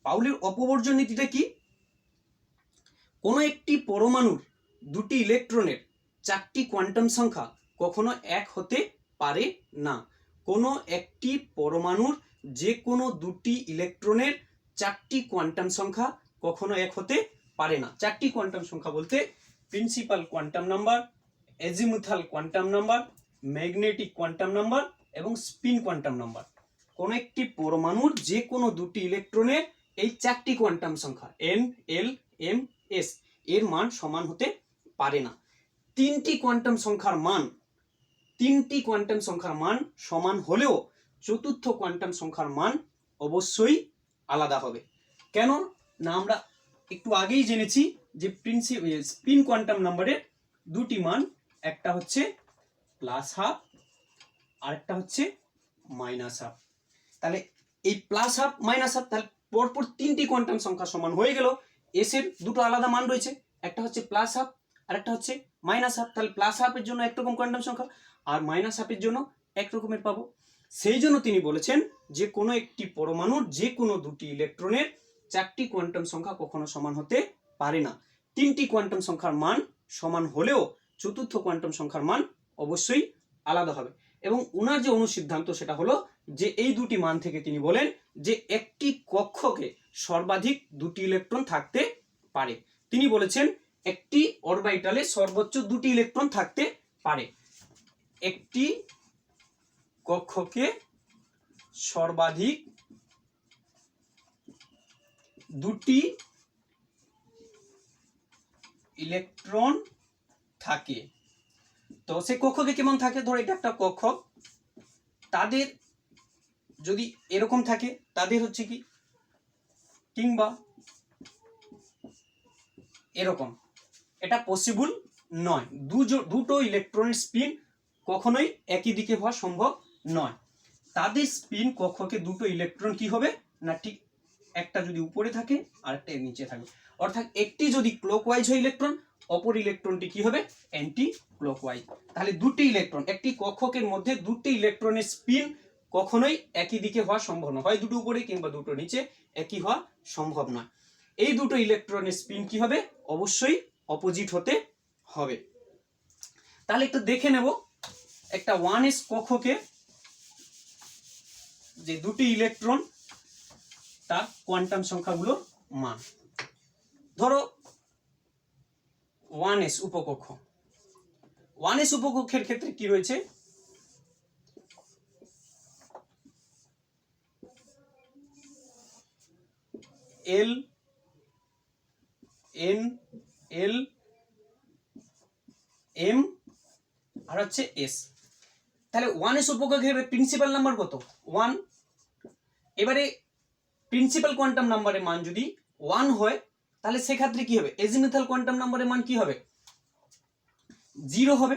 পাউলির অপবর্জন নীতিটা কি? কোনো একটি পরমাণুর দুটি ইলেকট্রনের চারটি কোয়ান্টাম সংখ্যা কখনো এক হতে পারে না। কোনো একটি পরমাণুর যে কোনো দুটি ইলেকট্রনের চারটি কোয়ান্টাম সংখ্যা কখনো এক হতে পারে না। চারটি কোয়ান্টাম সংখ্যা বলতে principal quantum number, azimuthal quantum number, magnetic quantum number এবং স্পিন কোয়ান্টাম নাম্বার। কোনো একটি পরমাণুর যে কোনো দুটি ইলেকট্রনের এই চারটি কোয়ান্টাম সংখ্যা n, l, m, s এর মান সমান হতে পারে না। তিনটি কোয়ান্টাম সংখ্যার মান সমান হলেও চতুর্থ কোয়ান্টাম সংখ্যার মান অবশ্যই আলাদা হবে। কেন না? আমরা একটু আগেই জেনেছি যে স্পিন কোয়ান্টাম নাম্বারের দুটি মান, একটা হচ্ছে +½ আর একটা হচ্ছে -½ তাহলে এই +½ -½ তাহলে পরপর তিনটি কোয়ান্টাম সংখ্যা সমান হয়ে গেল। এস এর দুটো আলাদা মান রয়েছে, একটা হচ্ছে +½ আর একটা হচ্ছে -½ তাহলে +½ এর জন্য একরকম কোয়ান্টাম সংখ্যা আর -½ এর জন্য এক রকমের পাবো। সেই জন্য তিনি বলেছেন যে কোনো একটি পরমাণুর যে কোনো দুটি ইলেকট্রনের চারটি কোয়ান্টাম সংখ্যা কখনো সমান হতে পারে না। তিনটি কোয়ান্টাম সংখ্যার মান সমান হলেও চতুর্থ কোয়ান্টাম সংখ্যার মান অবশ্যই আলাদা হবে। এবং ওনার যে অনুসিদ্ধান্ত সেটা হলো যে এই দুটি মান থেকে তিনি বলেন যে একটি কক্ষকে সর্বাধিক দুটি ইলেকট্রন থাকতে পারে। তিনি বলেছেন একটি অরবিটালে সর্বোচ্চ দুটি ইলেকট্রন থাকতে পারে। একটি কক্ষকে সর্বাধিক দুটি ইলেকট্রন থাকে। তো সে কক্ষকে কেমন থাকে? ধরো এটা একটা কক্ষ, তাদের যদি এরকম থাকে তাদের হচ্ছে কি কিংবা এরকম, এটা পসিবল নয়। দুটো ইলেকট্রনের স্পিন কখনোই একই দিকে হওয়া সম্ভব নয়। তাদের স্পিন কক্ষকে দুটো ইলেকট্রন কি হবে না ঠিক একটা যদি উপরে থাকে আর একটা নিচে থাকবে, অর্থাৎ একটি যদি ক্লকওয়াইজ হয় ইলেকট্রন, অপর ইলেকট্রনটি কি হবে অ্যান্টি ক্লকওয়াইজ। তাহলে দুটি ইলেকট্রন, একটি কক্ষকের মধ্যে দুটি ইলেকট্রনের স্পিন কখনোই একই দিকে হওয়া সম্ভব নয়, হয় দুটো উপরে কিংবা দুটো নিচে, একই হওয়া সম্ভব নয়। এই দুটো ইলেকট্রনের স্পিন কি হবে অবশ্যই অপোজিট হতে হবে। তাহলে একটু দেখে নেব একটা 1s কক্ষকে যে দুটি ইলেকট্রন তার কোয়ান্টাম সংখ্যাগুলোর মান। ধরো 1s উপকক্ষ, 1s উপকক্ষের ক্ষেত্রে কি রয়েছে? l, n, l, m আর হচ্ছে s। তাহলে 1s উপকক্ষের প্রিন্সিপাল নাম্বার কত? 1। এবারে প্রিন্সিপাল কোয়ান্টাম নাম্বারের মান যদি 1 হয় তাহলে সেক্ষেত্রে কি হবে? এজিমুথাল কোয়ান্টাম নাম্বারের মান কি হবে? 0 হবে।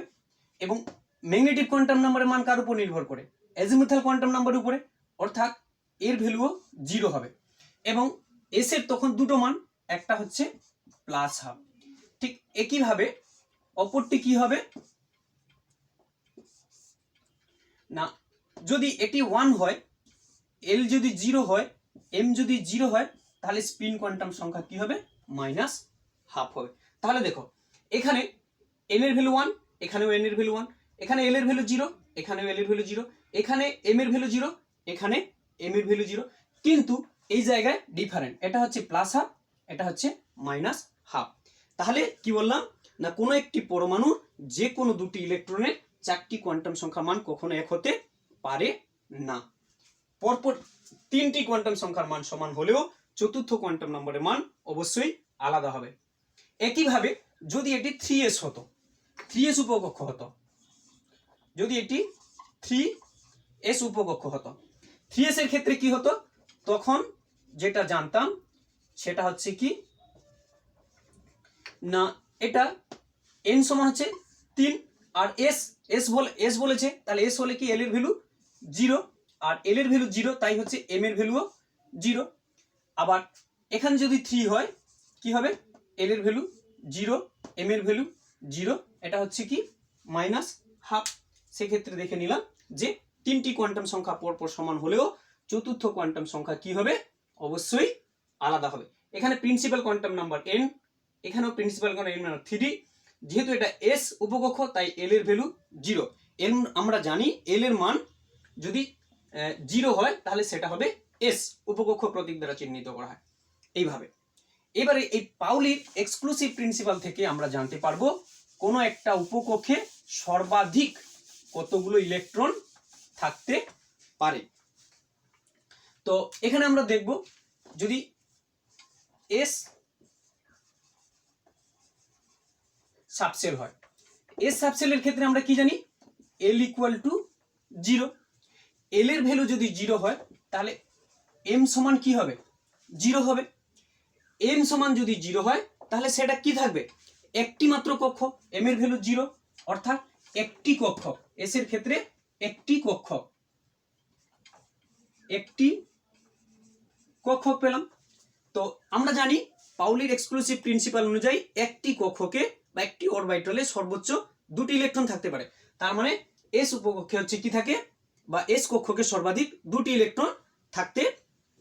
এবং ম্যাগনেটিক কোয়ান্টাম নাম্বারের মান কার উপর নির্ভর করে? এজিমুথাল কোয়ান্টাম নাম্বারের উপরে, অর্থাৎ এর ভ্যালুও 0 হবে। এবং এস এর তখন দুটো মান, একটা হচ্ছে +½ ঠিক একইভাবে অপরটি কি হবে? না যদি এটি 1 হয়, এল যদি 0 হয়, এম যদি 0 হয়, তাহলে স্পিন কোয়ান্টাম সংখ্যা কি হবে? -12 হবে। তাহলে দেখো এখানে এন এর ভ্যালু 1, এখানেও এন এর ভ্যালু 1, এখানে এল এর ভ্যালু 0, এখানেও এল এর ভ্যালু 0, এখানে এম এর ভ্যালু 0, এখানে এম এর ভ্যালু 0, কিন্তু এই জায়গায় ডিফারেন্ট, এটা হচ্ছে +12, এটা হচ্ছে -12। তাহলে কি বললাম না, কোনো একটি পরমাণুর যে কোনো দুটি ইলেকট্রনের 4টি কোয়ান্টাম সংখ্যার মান কখনো এক হতে পারে না। পরপর 3টি কোয়ান্টাম সংখ্যার মান সমান হলেও চতুর্থ কোয়ান্টাম নম্বরের মান অবশ্যই আলাদা হবে। একইভাবে যদি এটি 3s হতো, 3s উপকক্ষ হতো, যদি এটি 3s উপকক্ষ হতো, 3s এর ক্ষেত্রে কি হতো? তখন যেটা জানতাম সেটা হচ্ছে কি না, এটা n সমান হচ্ছে 3 আর s বলেছে, তাহলে s হলে কি l এর ভ্যালু 0, আর l এর ভ্যালু 0, তাই হচ্ছে m এর ভ্যালুও 0। আবার এখানে যদি 3 হয় কি হবে? l এর ভ্যালু 0, m এর ভ্যালু 0, এটা হচ্ছে কি -12। সেক্ষেত্রে দেখে নিলাম যে 3টি কোয়ান্টাম সংখ্যা পরপর সমান হলেও চতুর্থ কোয়ান্টাম সংখ্যা কি হবে? অবশ্যই আলাদা হবে। এখানে প্রিন্সিপাল কোয়ান্টাম নাম্বার n, এখানেও প্রিন্সিপাল কোয়ান্টাম নাম্বার 3, যেহেতু এটা s উপকক্ষ তাই l এর ভ্যালু 0। l আমরা জানি l এর মান যদি 0 হয় তাহলে সেটা হবে s, উপকক্ষ প্রতীক দ্বারা চিহ্নিত করা হয় এইভাবে। এবারে এই পাউলির এক্সক্লুসিভ প্রিন্সিপাল থেকে আমরা জানতে পারবো কোনো একটা উপকক্ষে সর্বাধিক কতগুলো ইলেকট্রন থাকতে পারে। তো এখানে আমরা দেখব যদি s সাবসেল হয়, s সাবসেলের ক্ষেত্রে আমরা কি জানি? l = 0। l এর ভ্যালু যদি 0 হয় তাহলে m সমান কি হবে? 0 হবে। m সমান যদি 0 হয় তাহলে সেটা কি থাকবে? একটি মাত্র কক্ষ, m এর ভ্যালু 0, অর্থাৎ একটি কক্ষ, s এর ক্ষেত্রে একটি কক্ষক, একটি কক্ষক পেলাম। তো আমরা জানি পাউলির এক্সক্লুসিভ প্রিন্সিপাল অনুযায়ী একটি কক্ষকে বা একটি অরবিটালে সর্বোচ্চ 2টি ইলেকট্রন থাকতে পারে। তার মানে s উপকক্ষে হচ্ছে কি থাকে, বা s কক্ষকে সর্বাধিক 2টি ইলেকট্রন থাকতে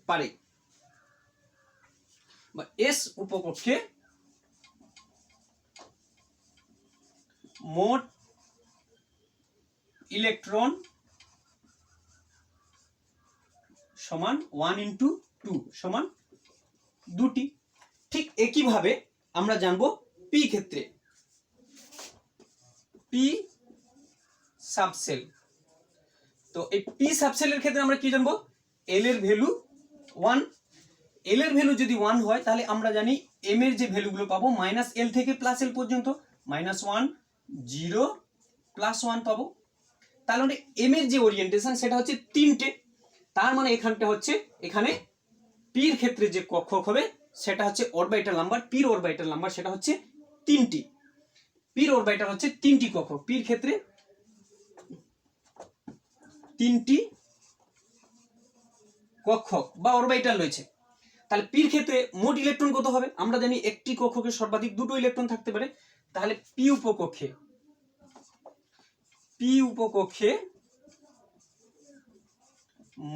পারে, বা s উপকক্ষে মোট ইলেকট্রন সমান 1 × 2 সমান 2টি। ঠিক একইভাবে আমরা জানবো p ক্ষেত্রে, p সাবসেল। তো এই p সাবসেলের ক্ষেত্রে আমরা কি জানবো? l এর ভ্যালু 1, l এর ভ্যালু যদি 1 হয় তাহলে আমরা জানি m এর যে ভ্যালুগুলো পাবো -l থেকে +l পর্যন্ত, -1, 0, +1 পাবো। তাহলে মানে m এর যে ওরিয়েন্টেশন সেটা হচ্ছে 3টে। তার মানে এখানটা হচ্ছে, এখানে p এর ক্ষেত্রে যে কক্ষক হবে সেটা হচ্ছে অরবিটাল নাম্বার, p এর অরবিটাল নাম্বার সেটা হচ্ছে 3টি। p এর অরবিটাল হচ্ছে 3টি কক্ষক, p এর ক্ষেত্রে 3টি কক্ষক বা অরবিটাল রয়েছে। তাহলে p এর ক্ষেত্রে মোট ইলেকট্রন কত হবে? আমরা জানি একটি কক্ষকে সর্বাধিক 2টো ইলেকট্রন থাকতে পারে। তাহলে p উপকক্ষে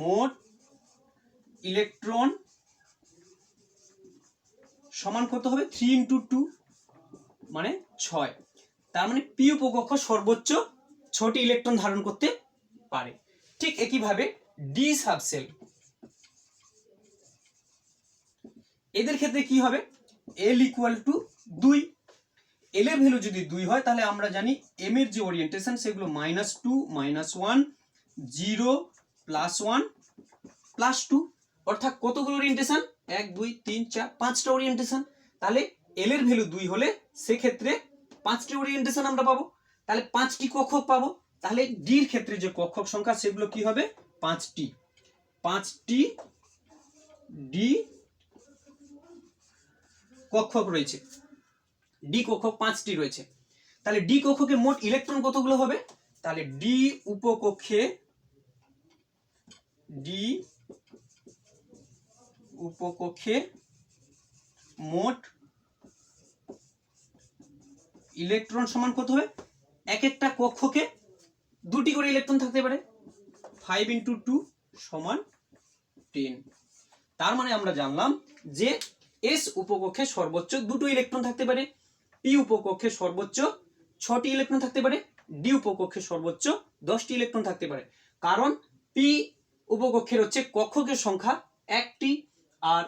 মোট ইলেকট্রন সমান কত হবে? 3 × 2 মানে 6। তার মানে p উপকক্ষ সর্বোচ্চ 6টি ইলেকট্রন ধারণ করতে পারে। ঠিক একইভাবে d সাবসেল, এদের ক্ষেত্রে কি হবে? l = 2। l এর ভ্যালু যদি 2 হয় তাহলে আমরা জানি m এর যে ওরিয়েন্টেশন সেগুলো -2, -1, 0, +1, +2, অর্থাৎ কতগুলো ওরিয়েন্টেশন? 1, 2, 3, 4, 5টা ওরিয়েন্টেশন। তাহলে l এর ভ্যালু 2 হলে সেক্ষেত্রে 5টি ওরিয়েন্টেশন আমরা পাবো, তাহলে 5টি কক্ষক পাবো। তাহলে d এর ক্ষেত্রে যে কক্ষক সংখ্যা সেগুলো কি হবে? 5টি। 5টি d কক্ষক রয়েছে, d কক্ষক 5টি রয়েছে। তাহলে d কক্ষকে মোট ইলেকট্রন কতগুলো হবে? তাহলে d উপকক্ষে মোট ইলেকট্রন সমান কত হবে? এক একটা কক্ষকে 2টি করে ইলেকট্রন থাকতে পারে, 5 ইন্টু 2 সমান 10। তার মানে আমরা জানলাম যে এস উপকক্ষে সর্বোচ্চ 2টো ইলেকট্রন থাকতে পারে, পি উপকক্ষে সর্বোচ্চ 6টি ইলেকট্রন থাকতে পারে, ডি উপকক্ষে সর্বোচ্চ 10টি ইলেকট্রন থাকতে পারে। কারণ পি উপকক্ষের হচ্ছে কক্ষকের সংখ্যা 1টি, আর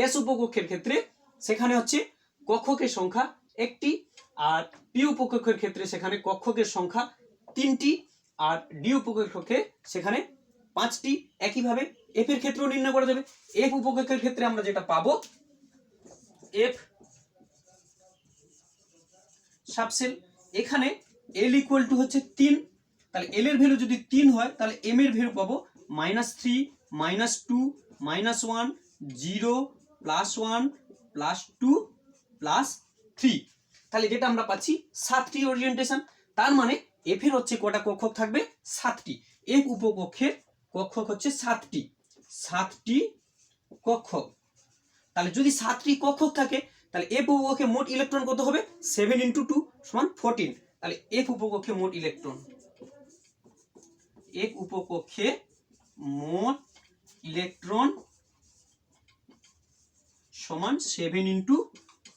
এস উপকক্ষের ক্ষেত্রে সেখানে হচ্ছে কক্ষকের সংখ্যা 1টি, আর পি উপকক্ষের ক্ষেত্রে সেখানে কক্ষকের সংখ্যা 3টি, আর ডি উপকক্ষে সেখানে 5টি। একইভাবে এফ এর ক্ষেত্রেও নির্ণয় করা যাবে। এফ উপকক্ষের ক্ষেত্রে আমরা যেটা পাবো, এফ সাবসেল, এখানে এল ইকুয়াল টু হচ্ছে 3, তাহলে এল এর ভ্যালু যদি 3 হয় তাহলে এম এর ভ্যালু পাবো -3, -2, -1, 0, +1, +2, +3। তাহলে যেটা আমরা পাচ্ছি 7টি ওরিয়েন্টেশন। তার মানে এফ এর হচ্ছে কটা কক্ষক থাকবে? 7টি। এফ উপকক্ষের কক্ষক হচ্ছে 7টি কক্ষক। তাহলে যদি 7টি কক্ষক থাকে তাহলে এফ উপকক্ষে মোট ইলেকট্রন কত হবে? 7 × 2 = 14। তাহলে এফ উপকক্ষে মোট ইলেকট্রন, এফ উপকক্ষে মোট ইলেকট্রন সমান 7 ×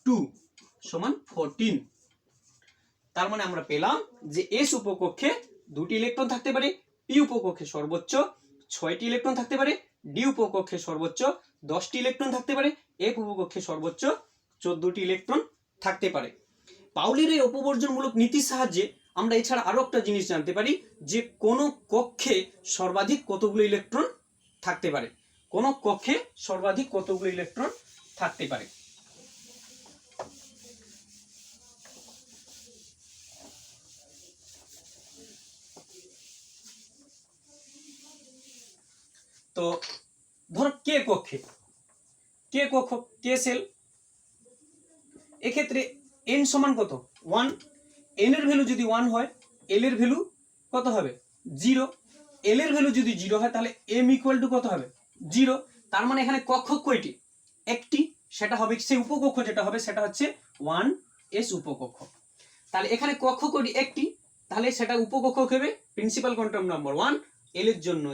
2 সমান 14। তার মানে আমরা পেলাম যে এস উপকক্ষে 2টি ইলেকট্রন থাকতে পারে, পি উপকক্ষে সর্বোচ্চ 6টি ইলেকট্রন থাকতে পারে, ডি উপকক্ষে সর্বোচ্চ 10টি ইলেকট্রন থাকতে পারে, এফ উপকক্ষে সর্বোচ্চ 14টি ইলেকট্রন থাকতে পারে। পাউলির এই অপবর্জনমূলক নীতির সাহায্যে আমরা এছাড়া আরো একটা জিনিস জানতে পারি যে কোন কক্ষে সর্বাধিক কতগুলো ইলেকট্রন থাকতে পারে, কোন কক্ষে সর্বাধিক কতগুলো ইলেকট্রন থাকতে পারে। তো ধরো কে কক্ষে, কে কক্ষ, কে সেল, এক্ষেত্রে n সমান কত? 1। n এর ভ্যালু যদি 1 হয় l এর ভ্যালু কত হবে? 0। l এর ভ্যালু যদি 0 হয় তাহলে m ইকুয়াল টু কত হবে? 0। তার মানে এখানে কক্ষক কয়টি? একটি, সেটা হবে সেই উপকক্ষ যেটা হবে সেটা হচ্ছে 1s উপকক্ষ। তাহলে এখানে কক্ষ কয়টি? একটি, তাহলে সেটা উপকক্ষ হবে প্রিন্সিপাল কোয়ান্টাম নাম্বার 1। l এর জন্য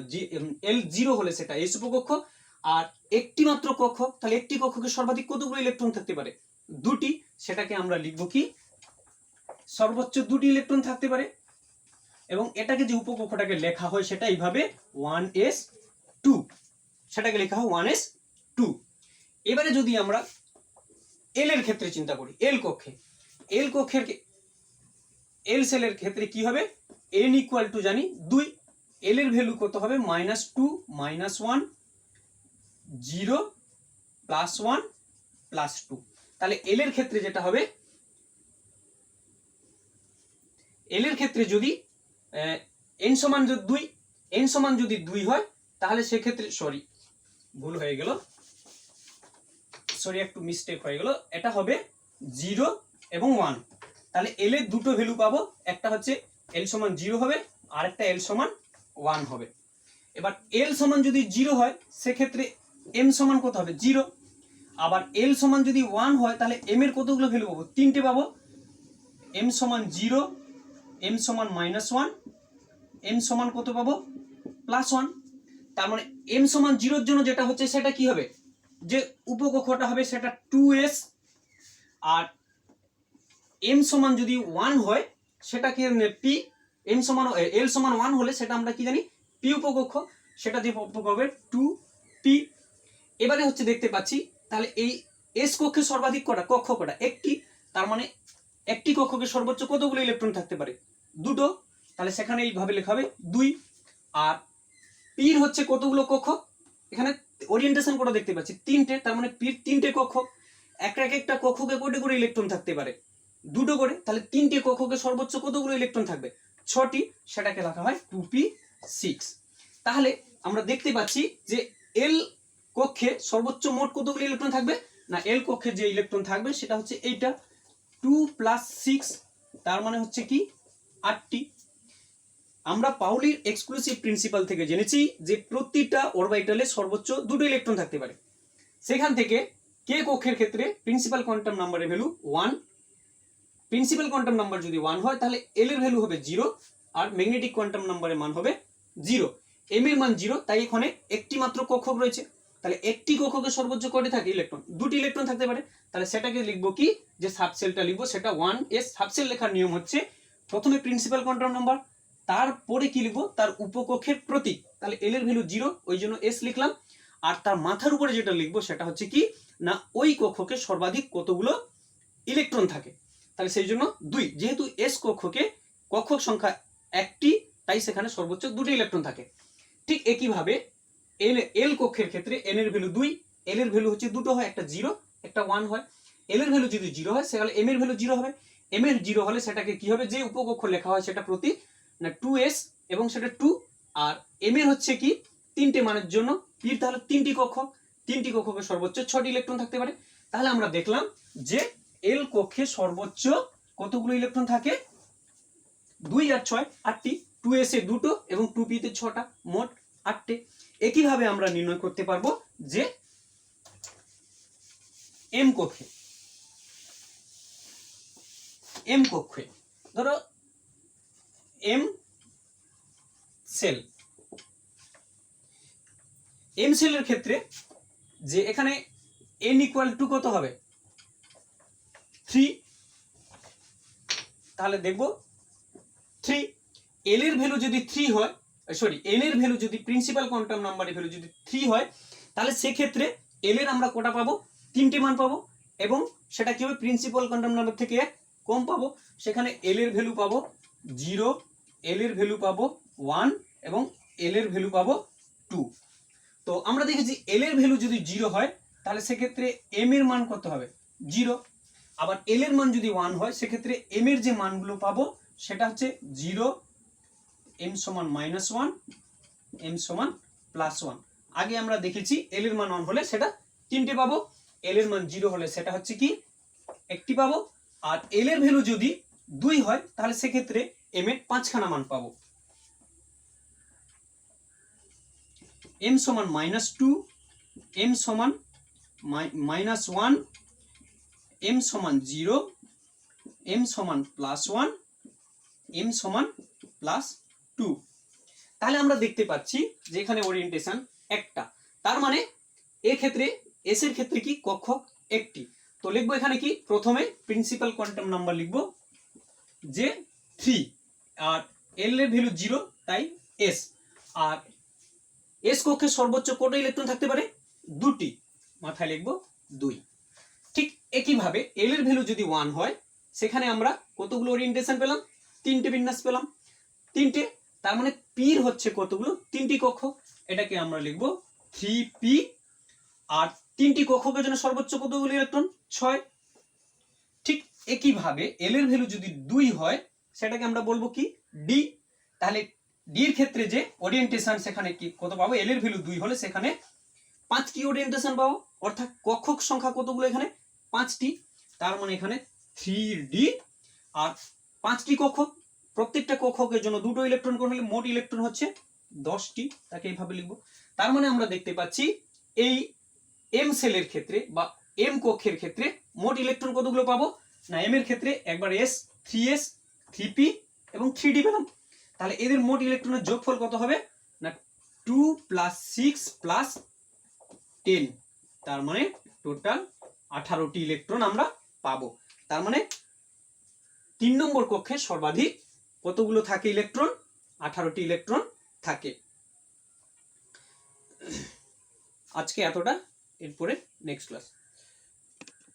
l 0 হলে সেটা s উপকক্ষ। আর একটি মাত্র কক্ষ, তাহলে একটি কক্ষকে সর্বাধিক কতগুলো ইলেকট্রন থাকতে পারে? 2টি, সেটাকে আমরা লিখব কি? সর্বোচ্চ 2টি ইলেকট্রন থাকতে পারে। এবং এটাকে যে উপকক্ষটাকে লেখা হয় সেটা এইভাবে 1s2, সেটাকে লেখা হয় 1s2। এবারে যদি আমরা এল এর ক্ষেত্রে চিন্তা করি, এল কক্ষে, এল কক্ষের এল সেলের ক্ষেত্রে কি হবে? n ইকুয়াল টু জানি 2, এল এর ভ্যালু কত হবে? -2, -1, 0, +1, +2। তাহলে এল এর ক্ষেত্রে যেটা হবে, এল এর ক্ষেত্রে যদি n সমান 2, n সমান যদি 2 হয় তাহলে সেক্ষেত্রে ভুল হয়ে গেল, একটু মিস্টেক হয়ে গেল, এটা হবে 0 এবং 1। তাহলে এল এর দুটো ভ্যালু পাবো, একটা হচ্ছে l সমান 0 হবে, আর একটা l সমান 1 হবে। এবার l সমান যদি 0 হয় সেক্ষেত্রে m সমান কত হবে? 0। আবার l সমান যদি 1 হয় তাহলে m এর কতগুলো ভ্যালু পাবো? 3টে পাবো। m সমান 0, m সমান -1, m সমান কত পাবো? +1। তার মানে m সমান 0 এর জন্য যেটা হচ্ছে সেটা কি হবে? যে উপকক্ষটা হবে সেটা 2s। আর m সমান যদি 1 হয় সেটা কি? p। m সমান l সমান 1 হলে সেটা আমরা কি জানি? p উপকক্ষ, সেটা দিয়ে উপকক্ষ হবে 2p। এবারে হচ্ছে দেখতে পাচ্ছি তাহলে এই s কক্ষে সর্বাধিক কটা কক্ষ? কটা? একটি। তার মানে একটি কক্ষকে সর্বোচ্চ কতগুলো ইলেকট্রন থাকতে পারে? 2টো। তাহলে সেখানে এইভাবে লেখা হবে 2। আর p এর হচ্ছে কতগুলো কক্ষ? এখানে ওরিয়েন্টেশন কোটা দেখতে পাচ্ছি 3টে, তার মানে p এর 3টে কক্ষ। একটা কক্ষকে কয়টি করে ইলেকট্রন থাকতে পারে? 2টো করে। তাহলে 3টে কক্ষকে সর্বোচ্চ কতগুলো ইলেকট্রন থাকবে? 6টি, সেটাকে লেখা হয় 2p6। তাহলে আমরা দেখতে পাচ্ছি যে l কক্ষে সর্বোচ্চ মোট কতগুলো ইলেকট্রন থাকবে? না, l কক্ষে যে ইলেকট্রন থাকবে সেটা হচ্ছে এইটা 2 + 6, তার মানে হচ্ছে কি 8টি। আমরা পাউলির এক্সক্লুসিভ প্রিন্সিপাল থেকে জেনেছি যে প্রতিটা অরবিটালে সর্বোচ্চ 2টো ইলেকট্রন থাকতে পারে। সেখান থেকে কে কক্ষের ক্ষেত্রে প্রিন্সিপাল কোয়ান্টাম নাম্বারের ভ্যালু 1। প্রিন্সিপাল কোয়ান্টাম নাম্বার যদি 1 হয় তাহলে l এর ভ্যালু হবে 0, আর ম্যাগনেটিক কোয়ান্টাম নাম্বারের মান হবে 0। এম এর মান 0, তাই এখানে একটি মাত্র কক্ষক রয়েছে। তাহলে একটি কক্ষকে সর্বোচ্চ কয়টি থাকে ইলেকট্রন? দুটি ইলেকট্রন থাকতে পারে। তাহলে সেটাকে লিখবো কি, যে সাবসেলটা লিখবো সেটা 1s। সাবসেল লেখার নিয়ম হচ্ছে প্রথমে প্রিন্সিপাল কোয়ান্টাম নাম্বার, তারপরে কি লিখবো, তার উপকক্ষের প্রতীক। তাহলে এল এর ভ্যালু 0, ওই জন্য এস লিখলাম। আর তার মাথার উপরে যেটা লিখবো সেটা হচ্ছে কি না, ওই কক্ষকে সর্বাধিক কতগুলো ইলেকট্রন থাকে। তাহলে সেই জন্য 2, যেহেতু এস কক্ষকে কক্ষক সংখ্যা একটি, তাই সেখানে সর্বোচ্চ 2টি ইলেকট্রন থাকে। ঠিক একইভাবে এল কক্ষের ক্ষেত্রে এন এর ভ্যালু 2, এল এর ভ্যালু হচ্ছে দুটো হয়, একটা 0 একটা 1 হয়। এল এর ভ্যালু যদি 0 হয় তাহলে এম এর ভ্যালু 0 হবে। এম এর 0 হলে সেটাকে কি হবে, যে উপকক্ষ লেখা হয় সেটা প্রতি না 2s এবং সেটা 2। আর এম এর হচ্ছে কি 3টে মানের জন্য পির, তাহলে 3টি কক্ষক, 3টি কক্ষকে সর্বোচ্চ 6টি ইলেকট্রন থাকতে পারে। তাহলে আমরা দেখলাম যে এল কক্ষে সর্বোচ্চ কতগুলো ইলেকট্রন থাকে, 2 আর 6 8টি, 2s এ 2টো এবং 2p তে 6টা, মোট 8টে। একইভাবে আমরা নির্ণয় করতে পারবো যে এম কক্ষে ধরো এম সেলের ক্ষেত্রে যে এখানে n ইকুয়াল টু কত হবে 3। তাহলে দেখবো 3, এল এর ভ্যালু যদি 3 হয়, সরি এন এর ভ্যালু যদি প্রিন্সিপাল কোয়ান্টাম নাম্বারের ভ্যালু যদি 3 হয়, তাহলে সেক্ষেত্রে এল এর আমরা কোটা পাবো, 3টে মান পাবো। এবং সেটা কি হবে, প্রিন্সিপাল কোয়ান্টাম নাম্বার থেকে কম পাবো। সেখানে এল এর ভ্যালু পাবো 0, এল এর ভ্যালু পাবো 1 এবং এল এর ভ্যালু পাবো 2। তো আমরা দেখেছি এল এর ভ্যালু যদি 0 হয় তাহলে সেক্ষেত্রে এম এর মান কত হবে 0। আবার এল এর মান যদি 1 হয় সেক্ষেত্রে এম এর যে মানগুলো পাবো সেটা হচ্ছে 0, এম সমান -1, এম সমান +1। আগে আমরা দেখেছি এল এর মান 1 হলে সেটা 3টে পাবো, এল এর মান 0 হলে সেটা হচ্ছে কি একটি পাবো। আর এল এর ভ্যালু যদি 2 হয় তাহলে সেক্ষেত্রে এম এর 5খানা মান পাবো। এম সমান -2, এম সমান -1, এম সমান 0, এম সমান +1, এম সমান +2। তাহলে আমরা দেখতে পাচ্ছি যে এখানে ওরিয়েন্টেশন একটা, তার মানে এক্ষেত্রে এস এর ক্ষেত্রে কি কক্ষক একটি। তো লিখবো এখানে কি, প্রথমে প্রিন্সিপাল কোয়ান্টাম নাম্বার লিখবো যে 3, আর এল এর ভ্যালু 0, তাই এস। আর এস কক্ষে সর্বোচ্চ কত ইলেকট্রন থাকতে পারে, 2টি, মাথায় লিখবো 2। ঠিক একইভাবে এল এর ভ্যালু যদি 1 হয় সেখানে আমরা কতগুলো ওরিয়েন্টেশন পেলাম, 3টে বিন্যাস পেলাম, 3টে। তার মানে পির হচ্ছে কতগুলো, 3টি কক্ষক, এটাকে আমরা লিখবো 3p। আর 3টি কক্ষকের জন্য সর্বোচ্চ কতগুলো ইলেকট্রন, 6। ঠিক একইভাবে এল এর ভ্যালু যদি 2 হয় সেটাকে আমরা বলবো কি ডি। তাহলে ডি এর ক্ষেত্রে যে ওরিয়েন্টেশন সেখানে কি কত পাবো, এল এর ভ্যালু 2 হলে সেখানে 5টি ওরিয়েন্টেশন পাবো, অর্থাৎ কক্ষক সংখ্যা কতগুলো এখানে 5টি। তার মানে এখানে 3d। আর 5টি কক্ষক, প্রত্যেকটা কক্ষকের জন্য 2টো ইলেকট্রন করে নিলে মোট ইলেকট্রন হচ্ছে 10টি, তাকে এইভাবে লিখবো। তার মানে আমরা দেখতে পাচ্ছি এই এম সেলের ক্ষেত্রে বা এম কক্ষের ক্ষেত্রে মোট ইলেকট্রন কতগুলো পাবো না, এম এর ক্ষেত্রে একবার এস, 3s, 3p এবং 3d পেলাম। তাহলে এদের মোট ইলেকট্রনের যোগফল কত হবে না 2 + 6 + 10, তার মানে টোটাল 18টি ইলেকট্রন আমরা পাবো। তার মানে 3 নম্বর কক্ষে সর্বাধিক কতগুলো থাকে ইলেকট্রন, 18টি ইলেকট্রন থাকে। আজকে এতটা, এরপরে নেক্সট ক্লাস।